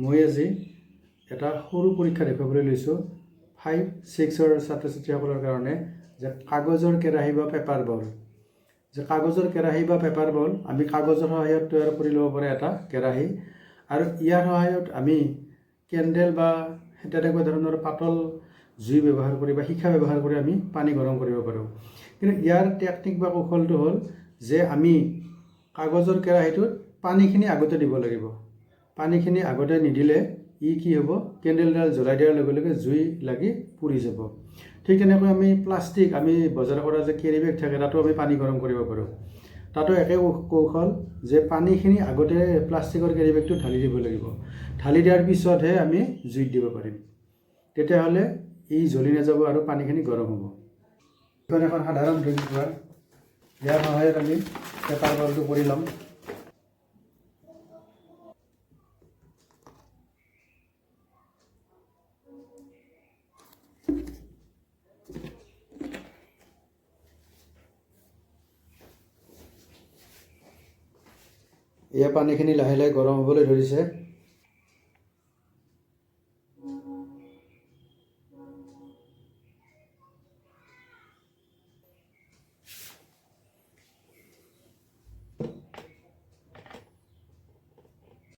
মই আজি এটা সৰু পৰীক্ষা দেখুৱাবলৈ লৈছোঁ 5-6ৰ ছাত্ৰ ছাত্ৰীসকলৰ কাৰণে যে কাগজৰ কেৰাহী বা পেপাৰ বল যে কাগজৰ কেৰাহী বা পেপাৰ বল আমি কাগজৰ সহায়ত তৈয়াৰ কৰি ল'ব পাৰে এটা কেৰাহী আৰু ইয়াৰ সহায়ত আমি কেণ্ডেল বা তেনেকুৱা ধৰণৰ পাতল জুই ব্যৱহাৰ কৰি বা শিখা ব্যৱহাৰ কৰি আমি পানী গৰম কৰিব পাৰোঁ। কিন্তু ইয়াৰ টেকনিক বা কৌশলটো হ'ল যে আমি কাগজৰ কেৰাহীটোত পানীখিনি আগতে দিব লাগিব। পানীখিনি আগতে নিদিলে কি হ'ব, কেণ্ডেলডাল জ্বলাই দিয়াৰ লগে লগে জুই লাগি পুৰি যাব। ঠিক তেনেকৈ আমি প্লাষ্টিক আমি বজাৰ কৰা যে কেৰি বেগ থাকে তাতো আমি পানী গৰম কৰিব পাৰোঁ। তাতো একে কৌশল যে পানীখিনি আগতে প্লাষ্টিকৰ কেৰি বেগটো ঢালি দিব লাগিব। ঢালি দিয়াৰ পিছতহে আমি জুইত দিব পাৰিম। তেতিয়াহ'লে জ্বলি নাযাব আৰু পানীখিনি গৰম হ'ব। এইখন এখন সাধাৰণ জুই কুকাৰ। ইয়াৰ সহায়ত আমি পেপাৰ বলটো কৰি ল'ম। এয়া পানীখিনি লাহে লাহে গৰম হ'বলৈ ধৰিছে।